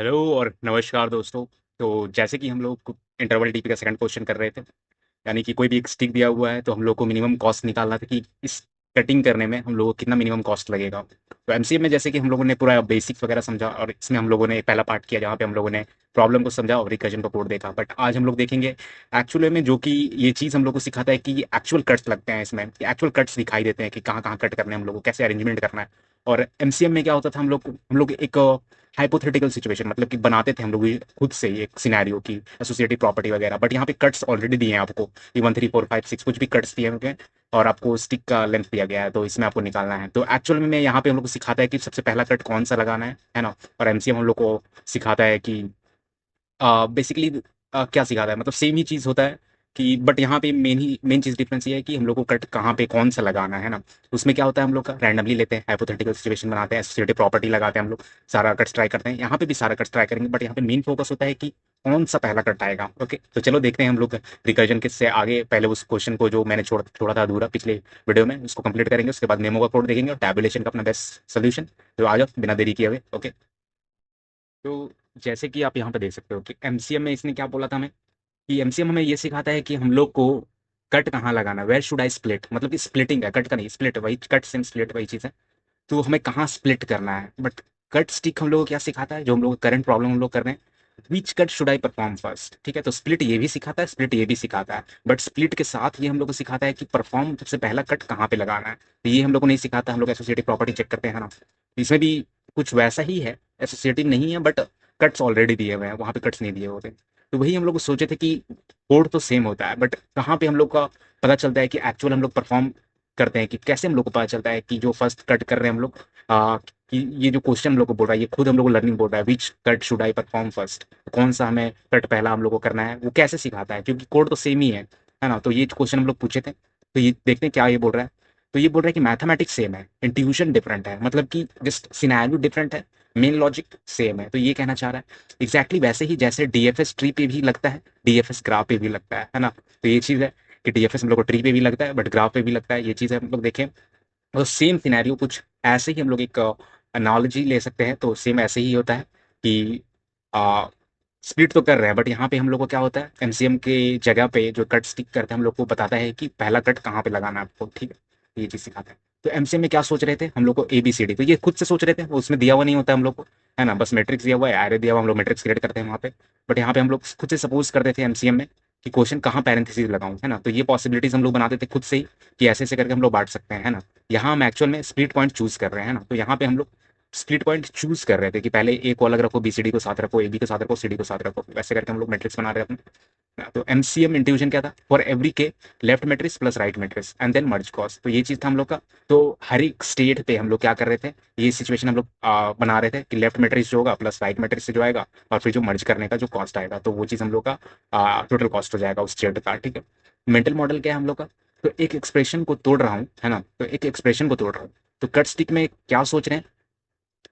Hello और नमस्कार दोस्तों। तो जैसे कि हम लोग इंटरवल टीपी का सेकंड क्वेश्चन कर रहे थे, यानी कि कोई भी एक स्टिक दिया हुआ है तो हम लोग को मिनिमम कॉस्ट निकालना था कि इस कटिंग करने में हम लोगों को कितना मिनिमम कॉस्ट लगेगा। तो एमसीए में जैसे कि हम लोगों ने पूरा बेसिक्स वगैरह समझा और इसमें हम लोगों ने एक पहला पार्ट किया जहाँ पे हम लोगों ने प्रॉब्लम को समझा और रिकर्जन को कोड देखा। बट आज हम लोग देखेंगे एक्चुअल में, जो कि ये चीज़ हम लोग को सिखाता है कि एक्चुअल कट्स लगते हैं इसमें, एक्चुअल कट्स दिखाई देते हैं कि कहाँ कहाँ कट करने हैं हम लोग को, कैसे अरेंजमेंट करना है। और एमसीएम में क्या होता था, हम लोग एक हाइपोथेटिकल सिचुएशन, मतलब कि बनाते थे हम लोग खुद से ही एक सिनेरियो की एसोसिएटिव प्रॉपर्टी वगैरह। बट यहाँ पे कट्स ऑलरेडी दिए हैं आपको, कि 1 3 4 5 6 कुछ भी कट्स दिए होंगे और आपको स्टिक का लेंथ दिया गया है, तो इसमें आपको निकालना है। तो एक्चुअल में यहाँ पे हम लोग को सिखाता है कि सबसे पहला कट कौन सा लगाना है ना। और एमसीएम हम लोग को सिखाता है कि बेसिकली क्या सिखाता है, मतलब सेम ही चीज़ होता है कि, बट यहाँ पे मेन चीज़ डिफरेंस ये है कि हम लोग को कट कहाँ पे कौन सा लगाना है ना। उसमें क्या होता है, हम लोग का रैंडमली लेते हैं, हाइपोथेटिकल सिचुएशन बनाते हैं, एसोसिएटिव प्रॉपर्टी लगाते हैं हम लोग, सारा कट्स ट्राई करते हैं। यहाँ पे भी सारा कट्स ट्राई करेंगे, बट यहाँ पे मेन फोकस होता है कि कौन सा पहला कट आएगा। ओके, तो चलो देखते हैं हम लोग रिकर्जन के से आगे। पहले उस क्वेश्चन को जो मैंने छोड़ा था अधूरा पिछले वीडियो में, उसको कंप्लीट करेंगे, उसके बाद मेमो का कोड देखेंगे और टैबुलेशन का अपना बेस्ट सोल्यूशन। तो आ जाओ बिना देरी किए हुए। ओके, तो जैसे कि आप यहाँ पे देख सकते हो कि एमसीएम में इसने क्या बोला था हमें, कि एमसीएम हमें ये सिखाता है कि हम लोग को कट कहाँ लगाना है, वेयर शुड आई स्प्लिट, मतलब कि स्प्लिटिंग है, कट का नहीं, स्प्लिट वही, कट सेम स्प्लिट वही चीज़ है। तो हमें कहाँ स्प्लिट करना है। बट कट स्टिक हम लोग को क्या सिखाता है, जो हम लोग करंट प्रॉब्लम हम लोग कर रहे हैं, which cut should I perform first. ठीक है, तो स्प्लिट ये भी सिखाता है, स्प्लिट ये भी सिखाता है, बट स्प्लिट के साथ ये हम लोग को सिखाता है कि परफॉर्म सबसे पहला कट कहाँ पे लगाना है। तो ये हम लोग को नहीं सिखाता, हम लोग एसोसिएटिव प्रॉपर्टी चेक करते हैं ना। इसमें भी कुछ वैसा ही है, एसोसिएटिव नहीं है, बट कट्स ऑलरेडी दिए हुए हैं, वहाँ पे कट्स नहीं दिए होते। तो वही हम लोग को सोचे थे कि कोड तो सेम होता है, बट कहाँ पे हम लोग का पता चलता है कि एक्चुअल हम लोग परफॉर्म करते हैं, कि कैसे हम लोग को पता चलता है कि जो फर्स्ट कट कर रहे हैं हम लोग, कि ये जो क्वेश्चन हम लोग को बोल रहा है, ये खुद हम लोग को लर्निंग बोल रहा है, which cut should I perform first, कौन सा हमें कट पहला हम लोग को करना है, वो कैसे सिखाता है, क्योंकि कोड तो सेम ही है ना। तो ये क्वेश्चन हम लोग पूछे थे, तो ये देखते हैं क्या ये बोल रहा है। तो ये बोल रहा है कि मैथमेटिक्स सेम है, इंट्यूशन डिफरेंट है, मतलब कि जस्ट सिनेरियो डिफरेंट है, मेन लॉजिक सेम है। तो ये कहना चाह रहा है एग्जैक्टली वैसे ही जैसे डीएफएस ट्री पे भी लगता है, डीएफएस ग्राफ पे भी लगता है ना। तो ये चीज़ है कि डीएफएस हम लोग को ट्री पे भी लगता है, बट ग्राफ पे भी लगता है, ये चीज़ है हम लोग देखें। तो सेम सिनेरियो कुछ ऐसे ही हम लोग एक एनालॉजी ले सकते हैं, तो सेम ऐसे ही होता है कि स्प्लिट तो कर रहे हैं, बट यहाँ पे हम लोग को क्या होता है, एमसीएम के जगह पे जो कट स्टिक करते हैं हम लोग को बताता है कि पहला कट कहाँ पे लगाना है आपको। ठीक है, तो ये चीज़ सिखाता है। तो एमसीएम में क्या सोच रहे थे हम लोग को, ए बी सी डी, तो ये खुद से सोच रहे थे, वो उसमें दिया हुआ नहीं होता हम लोग को, है ना, बस मैट्रिक्स दिया हुआ है, एरे दिया हुआ, हम लोग मैट्रिक्स क्रिएट करते हैं वहाँ पे। बट यहाँ पे हम लोग खुद से सपोज करते थे एमसीएम में कि क्वेश्चन कहाँ पैरेंथेसिस लगाऊं, है ना। तो ये पॉसिबिलिटीज हम लोग बनाते थे खुद से ही, कि ऐसे ऐसे करके हम लोग बांट सकते हैं, है ना। यहाँ हम एक्चुअल में स्प्लिट पॉइंट चूज कर रहे हैं ना, तो यहाँ पे हम लोग स्प्लिट पॉइंट चूज कर रहे थे कि पहले ए को अलग रखो, बीसीडी को साथ रखो, ए बी को साथ रखो, सीडी को साथ रखो, वैसे करके हम लोग मैट्रिक्स बना रहे थे अपने। तो एमसीएम इंट्यूजन क्या था, for every K left matrix plus right matrix and then merge cost, तो ये चीज था हम लोग का। तो हर एक स्टेट पे हम लोग क्या कर रहे थे, ये सिचुएशन हम लोग बना रहे थे कि लेफ्ट मैट्रिक्स जो होगा प्लस राइट मैट्रिक्स से जो आएगा, और फिर जो मर्ज करने का जो कॉस्ट आएगा, तो वो चीज हम लोग का टोटल कॉस्ट हो जाएगा उस स्टेट का। ठीक है, मेंटल मॉडल क्या है हम लोग का, तो एक एक्सप्रेशन को तोड़ रहा हूँ, है ना, तो एक एक्सप्रेशन को तोड़ रहा हूँ। तो कट स्टिक में क्या सोच रहे हैं,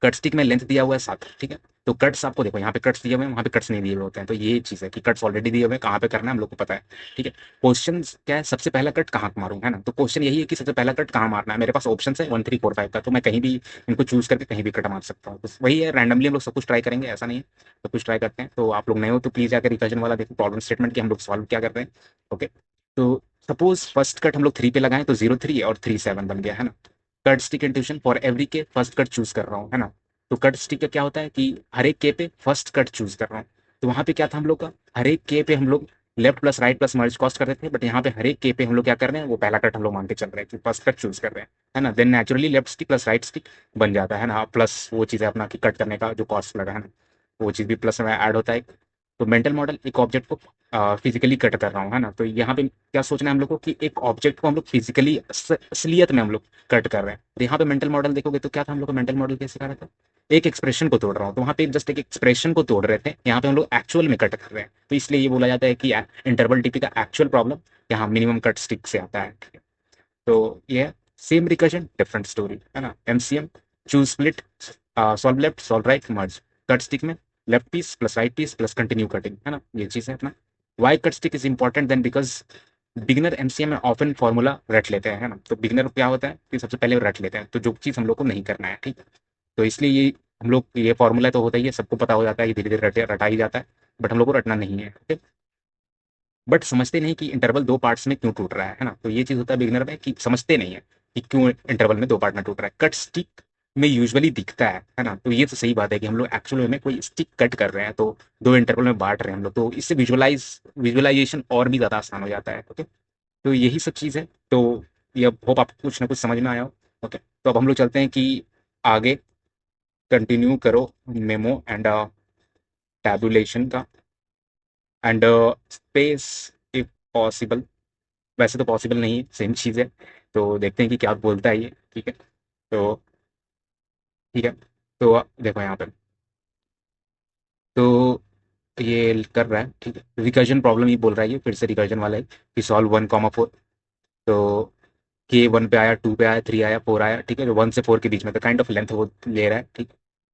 कट स्टिक में लेंथ दिया हुआ है 7। ठीक है, तो कट्स आपको देखो, यहाँ पे कट्स दिए हुए हैं, वहाँ पे कट्स नहीं दिए हुए होते हैं। तो ये चीज़ है कि कट्स ऑलरेडी दिए हुए हैं, कहाँ पे करना है हम लोग को पता है। ठीक है, क्वेश्चन क्या है, सबसे पहला कट कहाँ मारूं, है ना। तो क्वेश्चन यही है कि सबसे पहला कट कहाँ मारना है। मेरे पास ऑप्शन है 1 3 4 5 का, तो मैं कहीं भी इनको चूज करके कहीं भी कट मार सकता हूँ। तो वही है, रैंडमली हम लोग सब कुछ ट्राई करेंगे, ऐसा नहीं है, सब कुछ ट्राई करते हैं। तो आप लोग नए हो तो प्लीज जाकर रिकर्जन वाला देखो, प्रॉब्लम स्टेटमेंट की हम लोग सॉल्व क्या कर रहे हैं। ओके, तो सपोज फर्स्ट कट हम लोग 3 पे लगाएं, तो 0 3 और 3 7 बन गया, है ना। Cut stick intuition, for every के फर्स्ट कट चूज कर रहा हूँ, है ना। तो कट स्टिक का क्या होता है कि हर एक के पे फर्स्ट कट चूज कर रहा हूँ। तो वहां पे क्या था हम लोग का, हर एक के पे हम लोग लेफ्ट प्लस राइट प्लस मर्ज कॉस्ट करते थे, बट यहाँ पे हर एक के पे हम लोग क्या कर रहे हैं, वो पहला कट हम लोग मान के चल रहे हैं कि फर्स्ट कट चूज कर रहे हैं, है ना। Then naturally left stick plus right stick बन जाता है ना, प्लस वो चीज़ है अपना कि कट करने का जो कॉस्ट लगा है ना, वो चीज़ भी प्लस में ऐड होता है। तो मेंटल मॉडल, एक ऑब्जेक्ट को फिजिकली कट कर रहा हूँ, है ना। तो यहाँ पे क्या सोचना है हम लोग को कि एक ऑब्जेक्ट को हम लोग फिजिकली असलियत में हम लोग कट कर रहे हैं। तो यहाँ पे मेंटल मॉडल देखोगे तो क्या था, हम लोग को मेंटल मॉडल कैसे सिखा रहा था, एक एक्सप्रेशन को तोड़ रहा हूँ, तो वहाँ पे जस्ट एक एक्सप्रेशन को तोड़ रहे थे, यहाँ पे हम लोग एक्चुअल में कट कर रहे हैं। तो इसलिए ये बोला जाता है कि इंटरवल टीपी का एक्चुअल प्रॉब्लम यहाँ मिनिमम कट स्टिक से आता है। ठीक है, तो ये सेम रिकर्जन डिफरेंट स्टोरी, है ना। MCM, choose split, solve left solve right merge. Cut stick में left piece plus right piece plus continue cutting, है ना, ये चीज है अपना। Why cut stick is important then, because beginner MCM में ऑफन फॉर्मूला रट लेते हैं, है ना। तो बिगिनर क्या होता है कि सबसे पहले रट लेते हैं, तो जो चीज हम लोग को नहीं करना है। ठीक है, तो इसलिए ये हम लोग ये फॉर्मूला तो होता ही है, सबको पता हो जाता है, ये धीरे धीरे रटा ही जाता है, बट हम लोग को रटना नहीं है, ओके। बट समझते नहीं कि इंटरवल दो पार्ट्स में क्यों टूट रहा है ना। तो ये चीज होता है बिगिनर में कि समझते नहीं है कि क्यों इंटरवल में दो पार्ट में टूट रहा है। कट स्टिक में यूजुअली दिखता है ना। तो ये तो सही बात है कि हम लोग एक्चुअल में कोई स्टिक कट कर रहे हैं तो दो इंटरवल में बांट रहे हैं हम लोग, तो इससे विजुअलाइजेशन और भी ज्यादा आसान हो जाता है, ओके। तो यही सब चीज़ है। तो ये होप आपको कुछ ना कुछ समझ में आया हो, ओके। तो अब हम लोग चलते हैं कि आगे कंटिन्यू करो मेमो एंड टैबुलेशन का एंड स्पेस इफ पॉसिबल। वैसे तो पॉसिबल नहीं है, सेम चीज़ है। तो देखते हैं कि क्या बोलता है ये, ठीक है। तो ठीक है, तो देखो यहाँ पे, तो ये कर रहा है, ठीक है। रिकर्जन प्रॉब्लम ये बोल रहा है, ये फिर से रिकर्जन वाला है कि सॉल्व 1,4। तो के 1 पे आया, 2 पे आया, 3 आया, 4 आया, ठीक है। जो 1 से 4 के बीच में तो काइंड ऑफ लेंथ वो ले रहा है, ठीक।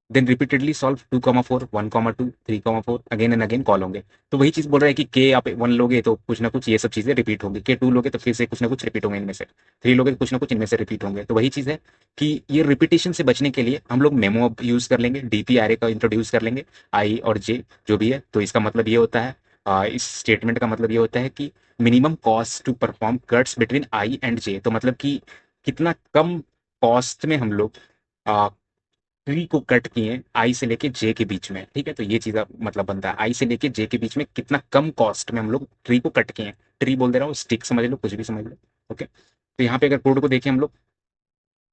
Then repeatedly solve 2,4, 1,2, 3,4 again and again call होंगे। तो वही चीज बोल रहा है कि के आप 1 लोगे तो कुछ ना कुछ ये सब चीजें रिपीट होंगी, के 2 लोगे तो फिर से कुछ ना कुछ रिपीट होंगे इनमें से, 3 लोगे तो कुछ ना कुछ इनमें से रिपीट होंगे। तो वही चीज है कि ये रिपीटेशन से बचने के लिए हम लोग मेमो यूज कर लेंगे, डीपी एरे का इंट्रोड्यूस कर लेंगे, आई और जे जो भी है। तो इसका मतलब ये होता है, इस स्टेटमेंट का मतलब ये होता है कि minimum cost to perform cuts between I and J. तो मतलब कि कितना कम कॉस्ट में हम लोग ट्री को कट किए आई से लेके जे के बीच में, ठीक है। तो ये चीज मतलब बनता है, आई से लेके जे के बीच में कितना कम कॉस्ट में हम लोग ट्री को कट किए। ट्री बोल दे रहा हूँ, स्टिक समझ लो, कुछ भी समझ लो, ओके। तो यहाँ पे अगर कोड को देखें हम लोग,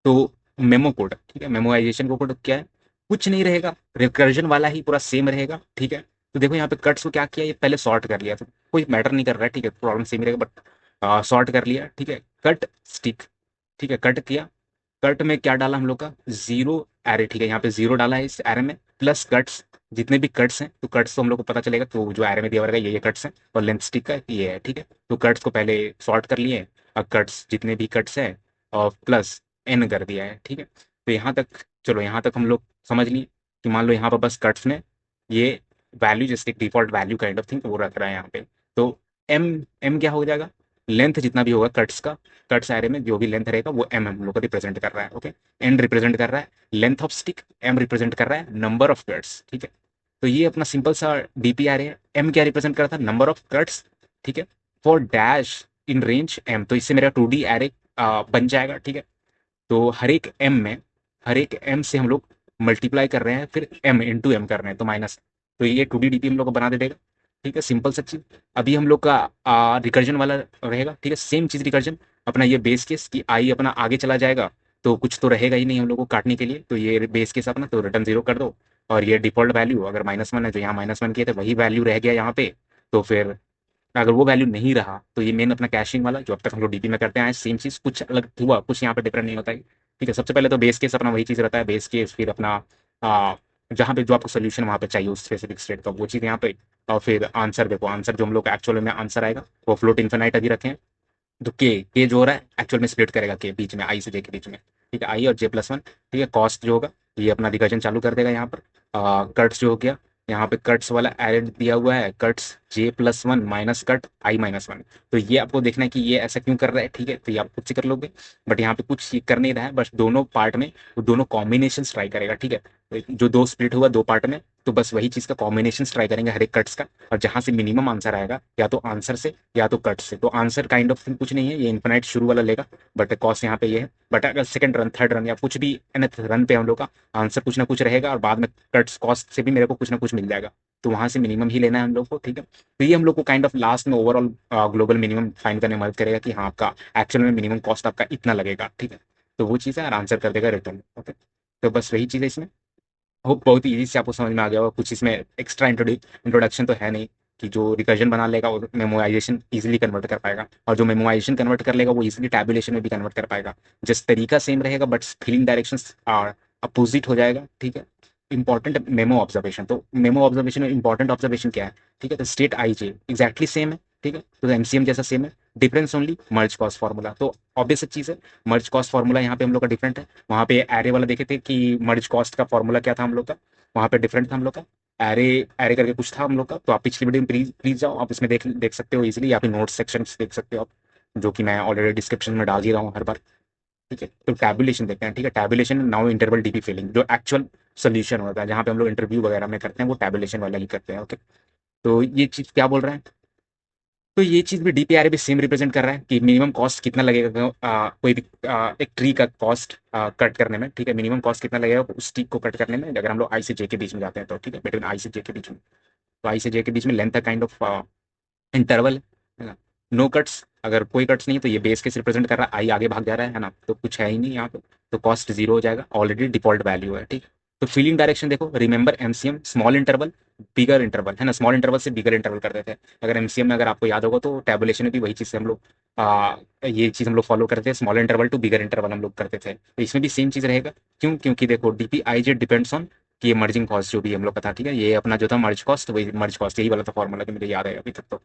तो मेमो कोड, ठीक है, मेमोराइजेशन को कोड क्या है, कुछ नहीं रहेगा, रिकर्जन वाला ही पूरा सेम रहेगा, ठीक है। तो देखो यहाँ पे कट्स को क्या किया, ये पहले सॉर्ट कर लिया, तो कोई मैटर नहीं कर रहा है, ठीक है, प्रॉब्लम सेम ही रहेगा, बट सॉर्ट कर लिया, ठीक है। कट स्टिक, ठीक है, कट किया। कट में क्या डाला हम लोग का, जीरो एरे, ठीक है। यहाँ पे जीरो डाला है इस एरे में, प्लस कट्स, जितने भी कट्स हैं, तो कट्स तो हम लोग को पता चलेगा, तो जो एरे में दिया हुआ रहेगा ये कट्स हैं, और लेंथ स्टिक का ये है, ठीक है। तो कट्स को पहले सॉर्ट कर लिए, अब कट्स जितने भी कट्स हैं और प्लस एन कर दिया है, ठीक है। तो यहाँ तक, चलो यहाँ तक हम लोग समझ लिए कि मान लो यहाँ पर बस कट्स में ये वैल्यू, जैसे default value kind of thing वो रख रहा है यहाँ पे। तो एम, एम क्या हो जाएगा, लेंथ जितना भी होगा कट्स का, कट्स एरे में जो भी लेंथ रहेगा वो एम हम लोग को रिप्रेजेंट कर रहा है, ओके। एन रिप्रेजेंट कर रहा है length of stick, M represent कर रहा है नंबर ऑफ कट्स, ठीक है। तो ये अपना सिंपल सा डीपीआर है। एम क्या रिप्रेजेंट करता है, नंबर ऑफ कट्स, ठीक है, for dash in range M. तो इससे मेरा 2D एरे बन जाएगा, ठीक है। तो हर एक एम में, हर एक एम से हम लोग मल्टीप्लाई कर रहे हैं, फिर एम इंटू एम कर रहे हैं, तो माइनस। तो ये 2D डीपी हम लोग को बना दे देगा, ठीक है, सिंपल सा चीज। अभी हम लोग का रिकर्जन वाला रहेगा, ठीक है, सेम चीज रिकर्जन अपना ये बेस केस कि आई अपना आगे चला जाएगा, तो कुछ तो रहेगा ही नहीं हम लोग को काटने के लिए, तो ये बेस केस अपना, तो रिटर्न जीरो कर दो। और ये डिफॉल्ट वैल्यू अगर -1 है, जो यहाँ -1 किए थे वही वैल्यू रह गया यहाँ पे। तो फिर अगर वो वैल्यू नहीं रहा तो ये मेन अपना कैशिंग वाला जो अब तक हम लोग डीपी में करते हैं, सेम चीज, कुछ अलग हुआ, कुछ यहाँ पे डिफरेंट नहीं होता है, ठीक है। सबसे पहले तो बेस केस अपना वही चीज रहता है, बेस केस, फिर अपना आ, जहाँ पे जो आपको सोल्यूशन वहाँ पे चाहिए उस स्पेसिफिक स्टेट का, वो चीज़ यहाँ पे। और फिर आंसर देखो, आंसर जो हम लोग एक्चुअल में आंसर आएगा वो फ्लोट इन्फिनाइट अभी रखें। तो के जो हो रहा है एक्चुअल में स्प्लिट करेगा के बीच में, आई से जे के बीच में, ठीक है, आई और J+1, ठीक है। कॉस्ट जो होगा ये अपना रिकर्जन चालू कर देगा यहाँ पर। कट्स जो हो गया, यहाँ पे कट्स वाला एड दिया हुआ है, cuts J+1 minus cut I-1। तो ये आपको देखना है कि ये ऐसा क्यों कर रहा है, ठीक है, तो ये आप खुद से कर लोगे। बट यहाँ पे कुछ ये कर नहीं रहा है, बस दोनों पार्ट में वो दोनों कॉम्बिनेशन ट्राई करेगा, ठीक है। तो जो दो स्प्लिट हुआ दो पार्ट में, तो बस वही चीज का कॉम्बिनेशन ट्राई करेंगे हर एक कट्स का, और जहां से मिनिमम आंसर आएगा, या तो आंसर से या तो कट से। तो आंसर काइंड ऑफ थिंग कुछ नहीं है, ये इन्फिनाइट शुरू वाला लेगा, बट कॉस्ट यहाँ पे ये है। बट अगर सेकंड रन, थर्ड रन या कुछ भी nth रन पे हम लोग का आंसर कुछ ना कुछ रहेगा, और बाद में कट्स कॉस्ट से भी मेरे को कुछ ना कुछ मिल जाएगा, तो वहां से मिनिमम ही लेना है हम लोग को, ठीक है। तो ये हम लोग को काइंड ऑफ लास्ट में ओवरऑल ग्लोबल मिनिमम फाइंड करने में मदद करेगा कि हाँ आपका एक्चुअल में मिनिमम कॉस्ट आपका इतना लगेगा, ठीक है। तो वो चीज़ है, और आंसर कर देगा रिटर्न, ओके। तो बस वही चीज़ है इसमें। होप बहुत ईजी से आपको समझ में आ गया होगा, कुछ इसमें एक्स्ट्रा इंट्रोडक्शन तो है नहीं, कि जो रिकर्जन बना लेगा वो मेमोराइजेशन इजीली कन्वर्ट कर पाएगा, और जो मेमोराइजेशन कन्वर्ट कर लेगा वो इजीली टैबुलेशन में भी कन्वर्ट कर पाएगा। जस्ट तरीका सेम रहेगा, बट फीलिंग डायरेक्शन अपोजिट हो जाएगा, ठीक है। इंपॉर्टेंट मेमो ऑब्जर्वेशन, तो मेमो ऑब्जर्वेशन में इंपॉर्टेंट ऑब्जर्वेशन क्या है, ठीक है, तो स्टेट आई जे एक्जैक्टली सेम है, ठीक है, तो एमसीएम जैसा सेम है, डिफरेंस ओनली मर्ज कॉस्ट फार्मूला। तो ऑब्वियस चीज है, मर्ज कॉस्ट फार्मूला यहाँ पे हम लोग का डिफरेंट है। वहाँ पे एरे वाला देखे थे कि मर्ज कॉस्ट का फॉर्मूला क्या था हम लोग का, वहाँ पे डिफरेंट था हम लोग का, एरे एरे करके कुछ था हम लोग का। तो आप पिछली वीडियो में प्लीज प्लीज जाओ, आप इसमें देख देख सकते हो इजीली, या फिर नोट सेक्शन देख सकते हो आप, जो कि मैं ऑलरेडी डिस्क्रिप्शन में डाल ही रहा हूँ हर बार, ठीक है। तो टैबुलेशन देखते हैं, ठीक है, tabulation now interval DP filling, जो एक्चुअल सोल्यूशन होता है, जहाँ पे हम लोग इंटरव्यू वगैरह में करते हैं वो टैबुलेशन वाला ही करते हैं। ओके, तो ये चीज़ क्या बोल रहे हैं, तो ये चीज़ भी डीपीआरए भी सेम रिप्रेजेंट कर रहा है कि मिनिमम कॉस्ट कितना लगेगा कोई भी एक ट्री का कॉस्ट कट करने में, ठीक है, मिनिमम कॉस्ट कितना लगेगा उस ट्री को कट करने में, अगर हम लोग आई से जे के बीच में जाते हैं तो, ठीक है, बिटवीन आई से जे के बीच में। तो आई से जे के बीच में लेंथ है काइंड ऑफ इंटरवल, है ना। नो कट्स, अगर कोई कट्स नहीं है तो ये बेस केस रिप्रेजेंट कर रहा है, आई आगे भाग जा रहा है ना, तो कुछ है ही नहीं यहाँ पे, तो कॉस्ट जीरो हो जाएगा, ऑलरेडी डिफॉल्ट वैल्यू है, ठीक। तो फीलिंग डायरेक्शन देखो, रिमेंबर एमसीएम स्मॉल इंटरवल बिगर इंटरवल, है ना, स्मॉल इंटरवल से बिगर इंटरवल करते थे। अगर एमसीएम में अगर आपको याद होगा तो टैबुलेशन में भी वही चीज़ से हम लोग ये चीज़ हम लोग फॉलो करते थे, small interval to bigger interval हम लोग करते थे, तो इसमें भी सेम चीज़ रहेगा। क्यों, क्योंकि देखो डीपीआईजेड डिपेंड्स ऑन कि ये मर्जिंग कॉस्ट जो भी हम लोग का था, ठीक है, ये अपना जो था मर्ज कॉस्ट, वही मर्ज कॉस्ट यही वाला था फॉर्मूला जो मुझे याद है अभी तक तो।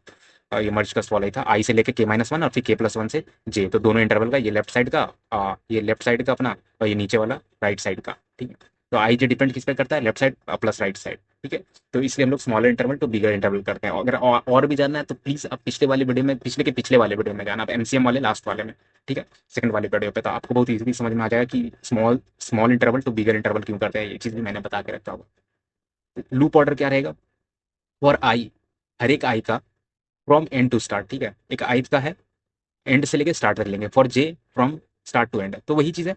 ये मर्ज कॉस्ट वाला ही था, आई से लेके के-1 और फिर के+1 से जे, तो दोनों इंटरवल का, ये लेफ्ट साइड का ये लेफ्ट साइड का अपना, और ये नीचे वाला राइट साइड का, ठीक है। तो आई जे डिपेंड किस पे करता है, left side plus right side, ठीक है। तो इसलिए हम लोग smaller interval to bigger interval करते हैं। अगर और भी जानना है तो प्लीज आप पिछले वाले वीडियो में, पिछले के पिछले वाले वीडियो में जाना, आप एमसीएम वाले लास्ट वाले में, ठीक है, सेकंड वाले वीडियो पे, तो आपको बहुत इजीली समझ में आ जाएगा कि small small interval to bigger interval क्यों करते हैं, ये चीज भी मैंने बता के रखा होगा। लूप ऑर्डर क्या रहेगा, फॉर आई, हर एक आई का फ्रॉम एंड टू स्टार्ट, ठीक है, एक आई का है एंड से लेके स्टार्ट तक लेंगे, for J from start to end, तो वही चीज़ है,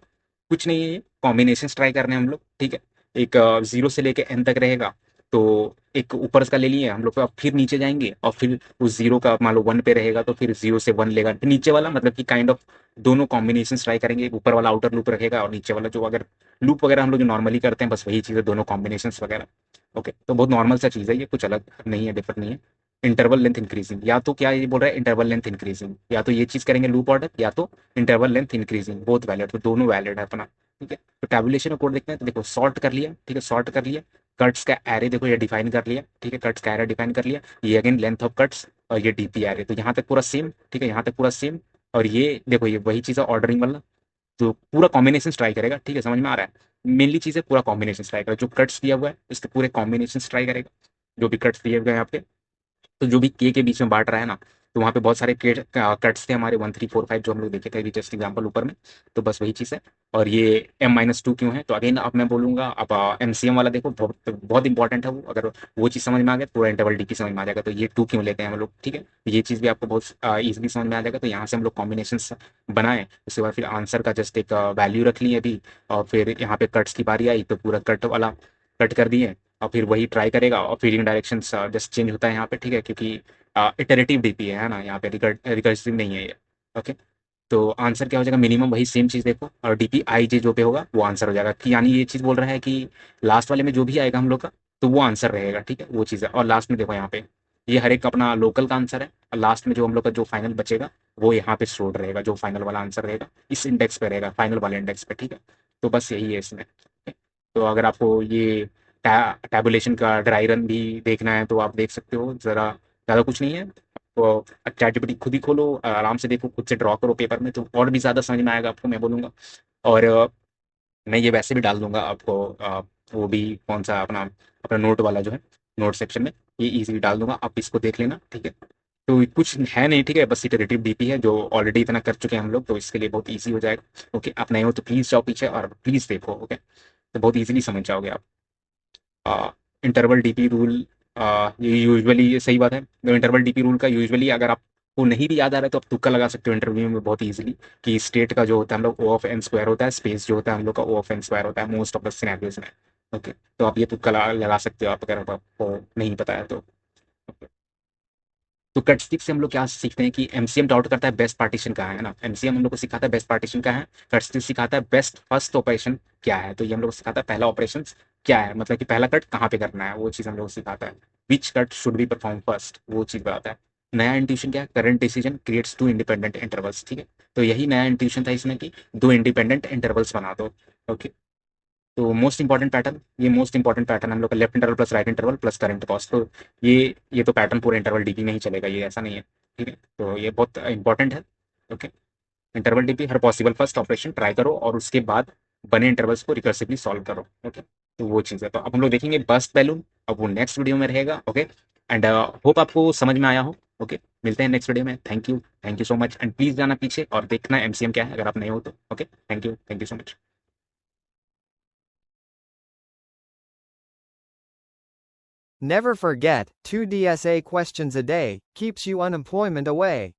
कुछ नहीं है, ये कॉम्बिनेशन ट्राई करने हैं हम लोग, ठीक है। एक जीरो से लेके एन तक रहेगा, तो एक ऊपर का ले लिए हम लोग, अब फिर नीचे जाएंगे और फिर उस जीरो का मान लो 1 पे रहेगा तो फिर 0 से 1 लेगा, फिर नीचे वाला, मतलब कि काइंड ऑफ दोनों कॉम्बिनेशन ट्राई करेंगे, ऊपर वाला आउटर लूप रखेगा और नीचे वाला जो अगर लूप वगैरह हम लोग जो नॉर्मली करते हैं, बस वही चीज़ है, दोनों कॉम्बिनेशन वगैरह। ओके, तो बहुत नॉर्मल सा चीज़ है ये, कुछ अलग नहीं है, डिफर नहीं है। इंटरवल लेंथ इंक्रीजिंग, या तो क्या ये बोल रहा है इंटरवल लेंथ इंक्रीजिंग, या तो ये चीज करेंगे लूप ऑर्डर, या तो interval length increasing, both valid, तो दोनों वैलिड है अपना, ठीक है। तो टैबुलेशन कोड देखते हैं, तो देखो सॉर्ट कर लिया, ठीक है, सॉर्ट कर लिया, कट्स का एरे देखो ये डिफाइन कर लिया, ठीक है, कट्स का एरे डिफाइन कर लिया, ये अगेन लेंथ ऑफ कट्स, और ये डीपी एरे, तो यहाँ तक पूरा सेम, ठीक है, यहाँ तक पूरा सेम। और ये देखो ये वही चीज़ है ऑर्डरिंग वाला, तो पूरा कॉम्बिनेशन ट्राई करेगा, ठीक है, समझ में आ रहा है, मेनली चीज़ है पूरा कॉम्बिनेशन ट्राई करेगा, जो कट्स दिया हुआ है इसके पूरे कॉम्बिनेशन ट्राई करेगा, जो भी कट्स दिए हुए हैं यहाँ पे, तो जो भी के बीच में बांट रहा है ना, तो वहाँ पे बहुत सारे कट्स थे हमारे 1 3 4 5 जो हम लोग देखे थे अभी जस्ट एग्जाम्पल ऊपर में, तो बस वही चीज़ है। और ये M-2 क्यों है, तो अगेन अब मैं बोलूंगा, अब एमसीएम वाला देखो, बहुत बहुत इंपॉर्टेंट है वो, अगर वो चीज़ समझ में आ गया तो पूरा इंटरवल डी की समझ में आ जाएगा, तो ये 2 क्यों लेते हैं हम लोग, ठीक है, तो ये चीज़ भी आपको बहुत ईजिली समझ में आ जाएगा। तो यहाँ से हम लोग कॉम्बिनेशन बनाए, उसके बाद फिर आंसर का जस्ट एक वैल्यू रख लिए अभी, और फिर यहाँ पे कट्स की बारी आई तो पूरा कट वाला कट कर दिए, और फिर वही ट्राई करेगा, और फीडिंग डायरेक्शन जस्ट चेंज होता है यहाँ पे, ठीक है, क्योंकि इटरेटिव डीपी है ना, यहाँ पे रिकर्सिव नहीं है ये। ओके, तो आंसर क्या हो जाएगा, मिनिमम वही सेम चीज़ देखो, और डीपी आई जे जो पे होगा वो आंसर हो जाएगा, कि यानी ये चीज़ बोल रहा है कि लास्ट वाले में जो भी आएगा हम लोग का, तो वो आंसर रहेगा, ठीक है, वो चीज़ है। और लास्ट में देखो यहाँ पे ये हर एक अपना लोकल का आंसर है, और लास्ट में जो हम लोग का जो फाइनल बचेगा वो यहाँ पे स्टोर रहेगा, जो फाइनल वाला आंसर रहेगा इस इंडेक्स पे रहेगा, फाइनल वाले इंडेक्स पे, ठीक है। तो बस यही है इसमें, ठीक है? तो अगर आपको ये टैबुलेशन का ड्राई रन भी देखना है तो आप देख सकते हो, ज़रा ज़्यादा कुछ नहीं है, तो चैट जीपीटी खुद ही खोलो, आराम से देखो, खुद से ड्रॉ करो पेपर में, तो और भी ज़्यादा समझ में आएगा आपको, मैं बोलूँगा। और मैं ये वैसे भी डाल दूंगा आपको, वो भी कौन सा अपना अपना नोट वाला जो है, नोट सेक्शन में ये इजीली डाल दूंगा, आप इसको देख लेना, ठीक है। तो कुछ है नहीं, ठीक है, बस इटरेटिव डीपी है जो ऑलरेडी इतना कर चुके हैं हम लोग, तो इसके लिए बहुत ईजी हो जाएगा। ओके, आप नए हो तो प्लीज़ जाओ पीछे और प्लीज़ देखो, ओके, तो बहुत ईजिली समझ जाओगे आप। इंटरवल डीपी रूल, ये यूजुअली, ये सही बात है, तो इंटरवल डीपी रूल का यूजुअली अगर आपको नहीं भी याद आ रहा है तो आप तुक्का लगा सकते हो इंटरव्यू में बहुत इजीली, कि स्टेट का जो होता है हम लोग O(n)² होता है, स्पेस जो होता है हम लोग का O(n)² होता है मोस्ट ऑफ द सिनेरियोज में। ओके, तो आप ये तुक्का लगा सकते हो आप, अगर आपको नहीं पता है तो। तो कट स्टिक से हम लोग क्या सीखते हैं कि एमसीएम डाउट करता है बेस्ट पार्टीशन कहाँ है ना, एमसीएम हम लोग को सिखाता है बेस्ट पार्टीशन कहाँ है, कट स्टिक सिखाता है बेस्ट फर्स्ट ऑपरेशन क्या है, तो ये हम लोग को सिखाता है पहला ऑपरेशन क्या है, मतलब कि पहला कट कहाँ पे करना है, वो चीज़ हम लोग को सिखाता है। Which cut should be perform first, वो चीज़ बताता है। नया इंट्यूशन क्या है, current decision creates 2 independent intervals, ठीक है, तो यही नया इंट्यूशन था इसमें कि 2 इंडिपेंडेंट इंटरवल्स बना दो। ओके, तो मोस्ट इंपॉर्टेंट पैटर्न, ये मोस्ट इंपॉर्टेंट पैटर्न हम लोग का left interval plus right interval plus current cost, तो ये तो पैटर्न पूरे इंटरवल डीपी में ही चलेगा, ये ऐसा नहीं है, ठीक है, तो ये बहुत इंपॉर्टेंट है। ओके, इंटरवल डीपी हर पॉसिबल फर्स्ट ऑपरेशन ट्राई करो और उसके बाद बने इंटरवल्स को रिकर्सिवली सॉल्व करो। ओके, तो वो चीज़ है, तो अब हम लोग देखेंगे बस्ट बैलून, अब वो नेक्स्ट वीडियो में रहेगा। ओके, एंड होप आपको समझ में आया हो। ओके, मिलते हैं नेक्स्ट वीडियो में, thank you so much, and please जाना पीछे और देखना एमसीएम क्या है अगर आप नए हो तो। Okay, thank you so much. Never forget, 2 DSA questions a day keeps you unemployment away.